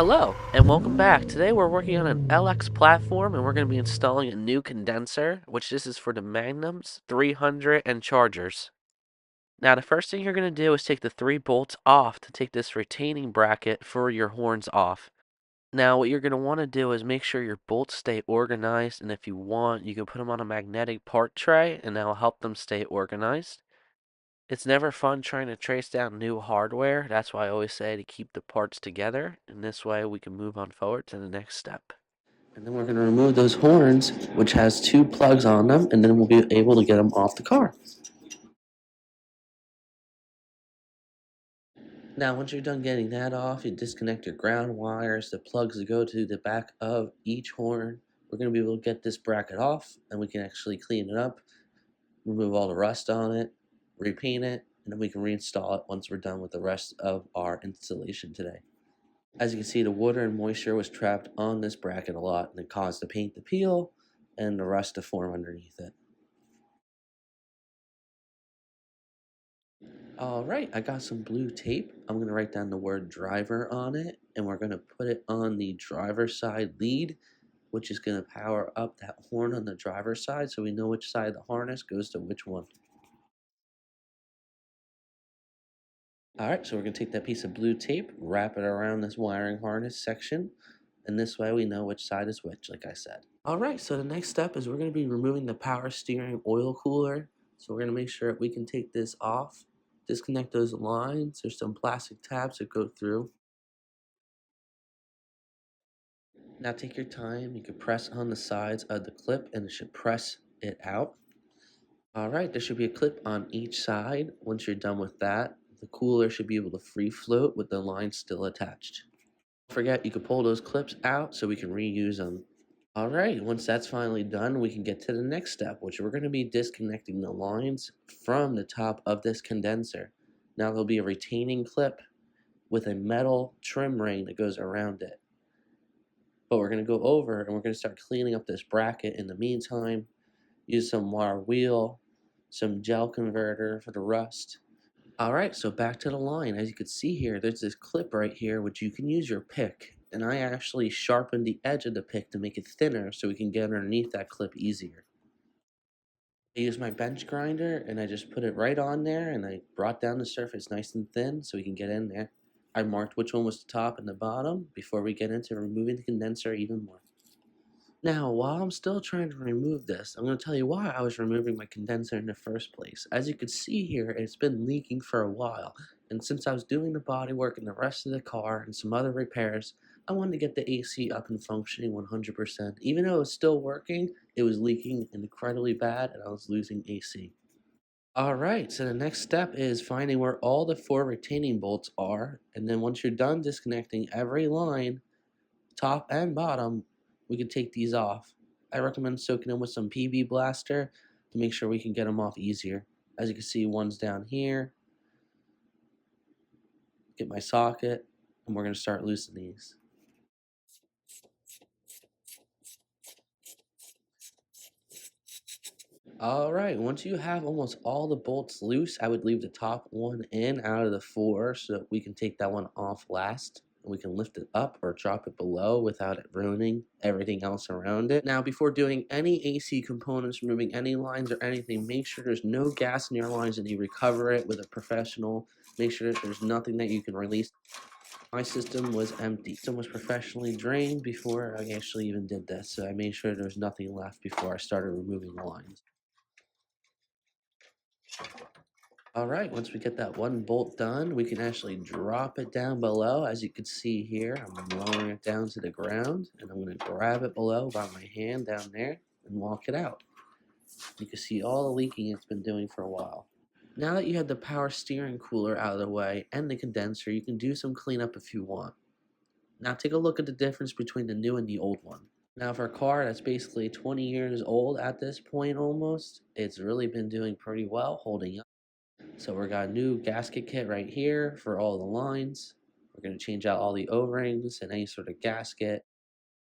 Hello, and welcome back. Today we're working on an LX platform and we're going to be installing a new condenser, which this is for the Magnums, 300, and Chargers. Now the first thing you're going to do is take the 3 bolts off to take this retaining bracket for your horns off. Now what you're going to want to do is make sure your bolts stay organized, and if you want, you can put them on a magnetic part tray and that'll help them stay organized. It's never fun trying to trace down new hardware. That's why I always say to keep the parts together, and this way we can move on forward to the next step. And then we're going to remove those horns, which has 2 plugs on them, and then we'll be able to get them off the car. Now, once you're done getting that off, you disconnect your ground wires, the plugs that go to the back of each horn. We're going to be able to get this bracket off, and we can actually clean it up, remove all the rust on it, repaint it, and then we can reinstall it once we're done with the rest of our installation today. As you can see, the water and moisture was trapped on this bracket a lot, and it caused the paint to peel and the rust to form underneath it. Alright, I got some blue tape. I'm going to write down the word driver on it, and we're going to put it on the driver's side lead, which is going to power up that horn on the driver's side so we know which side of the harness goes to which one. Alright, so we're going to take that piece of blue tape, wrap it around this wiring harness section, and this way we know which side is which, like I said. Alright, so the next step is we're going to be removing the power steering oil cooler. So we're going to make sure we can take this off, disconnect those lines. There's some plastic tabs that go through. Now take your time, you can press on the sides of the clip and it should press it out. Alright, there should be a clip on each side. Once you're done with that, the cooler should be able to free float with the line still attached. Don't forget, you can pull those clips out so we can reuse them. Alright, once that's finally done, we can get to the next step, which we're going to be disconnecting the lines from the top of this condenser. Now there'll be a retaining clip with a metal trim ring that goes around it. But we're going to go over and we're going to start cleaning up this bracket in the meantime. Use some wire wheel, some gel converter for the rust. Alright, so back to the line. As you can see here, there's this clip right here which you can use your pick. And I actually sharpened the edge of the pick to make it thinner so we can get underneath that clip easier. I used my bench grinder and I just put it right on there and I brought down the surface nice and thin so we can get in there. I marked which one was the top and the bottom before we get into removing the condenser even more. Now, while I'm still trying to remove this, I'm going to tell you why I was removing my condenser in the first place. As you can see here, it's been leaking for a while, and since I was doing the bodywork and the rest of the car and some other repairs, I wanted to get the AC up and functioning 100%. Even though it was still working, it was leaking incredibly bad and I was losing AC. Alright, so the next step is finding where all the 4 retaining bolts are, and then once you're done disconnecting every line, top and bottom, we can take these off. I recommend soaking them with some PB Blaster to make sure we can get them off easier. As you can see, one's down here. Get my socket, and we're going to start loosening these. Alright, once you have almost all the bolts loose, I would leave the top one in out of the 4 so that we can take that one off last. We can lift it up or drop it below without it ruining everything else around it. Now, before doing any AC components, removing any lines or anything, make sure there's no gas in your lines and you recover it with a professional. Make sure that there's nothing that you can release. My system was empty. System was professionally drained before I actually even did this, so I made sure there was nothing left before I started removing the lines. Alright, once we get that one bolt done, we can actually drop it down below. As you can see here, I'm lowering it down to the ground, and I'm going to grab it below by my hand down there and walk it out. You can see all the leaking it's been doing for a while. Now that you have the power steering cooler out of the way and the condenser, you can do some cleanup if you want. Now take a look at the difference between the new and the old one. Now for a car that's basically 20 years old at this point almost, it's really been doing pretty well, holding up. So we got a new gasket kit right here for all the lines. We're going to change out all the O-rings and any sort of gasket.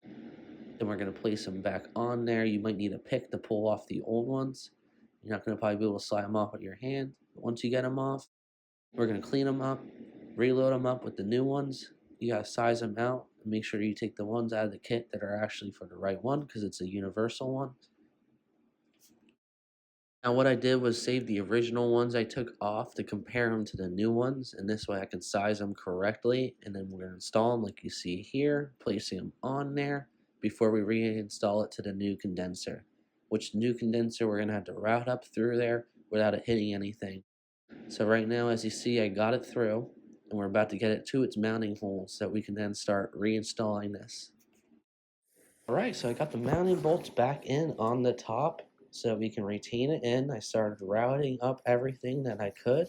Then we're going to place them back on there. You might need a pick to pull off the old ones. You're not going to probably be able to slide them off with your hand. But once you get them off, we're going to clean them up, reload them up with the new ones. You got to size them out Make sure you take the ones out of the kit that are actually for the right one because it's a universal one. Now what I did was save the original ones I took off to compare them to the new ones, and this way I can size them correctly, and then we're going to install them like you see here, placing them on there before we reinstall it to the new condenser, which new condenser we're going to have to route up through there without it hitting anything. So right now, as you see, I got it through, and we're about to get it to its mounting hole so that we can then start reinstalling this. Alright, so I got the mounting bolts back in on the top so we can retain it in. I started routing up everything that I could.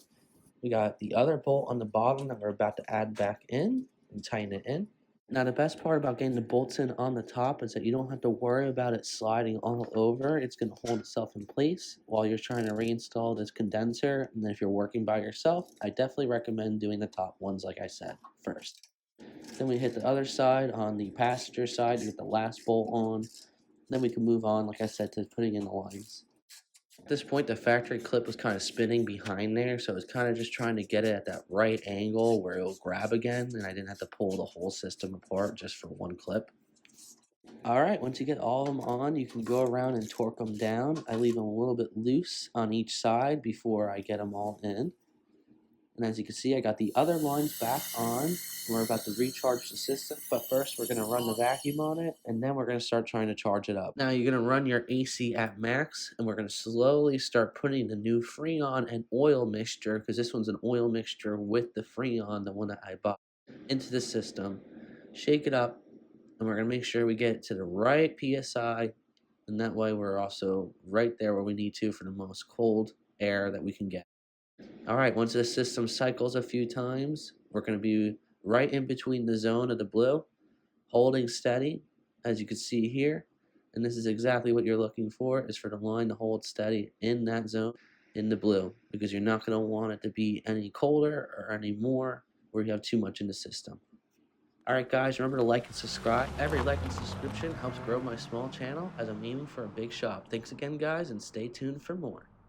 We got the other bolt on the bottom that we're about to add back in and tighten it in. Now the best part about getting the bolts in on the top is that you don't have to worry about it sliding all over. It's going to hold itself in place while you're trying to reinstall this condenser. And then if you're working by yourself, I definitely recommend doing the top ones like I said first. Then we hit the other side on the passenger side to get the last bolt on. Then we can move on, like I said, to putting in the lines. At this point, the factory clip was kind of spinning behind there, so I was kind of just trying to get it at that right angle where it will grab again, and I didn't have to pull the whole system apart just for one clip. Alright, once you get all of them on, you can go around and torque them down. I leave them a little bit loose on each side before I get them all in. And as you can see, I got the other lines back on. We're about to recharge the system, but first we're going to run the vacuum on it, and then we're going to start trying to charge it up. Now you're going to run your AC at max, and we're going to slowly start putting the new Freon and oil mixture, because this one's an oil mixture with the Freon, the one that I bought, into the system. Shake it up, and we're going to make sure we get to the right PSI, and that way we're also right there where we need to for the most cold air that we can get. Alright, once the system cycles a few times, we're going to be right in between the zone of the blue, holding steady, as you can see here. And this is exactly what you're looking for, is for the line to hold steady in that zone, in the blue, because you're not going to want it to be any colder or any more where you have too much in the system. Alright guys, remember to like and subscribe. Every like and subscription helps grow my small channel as I'm aiming for a big shop. Thanks again guys, and stay tuned for more.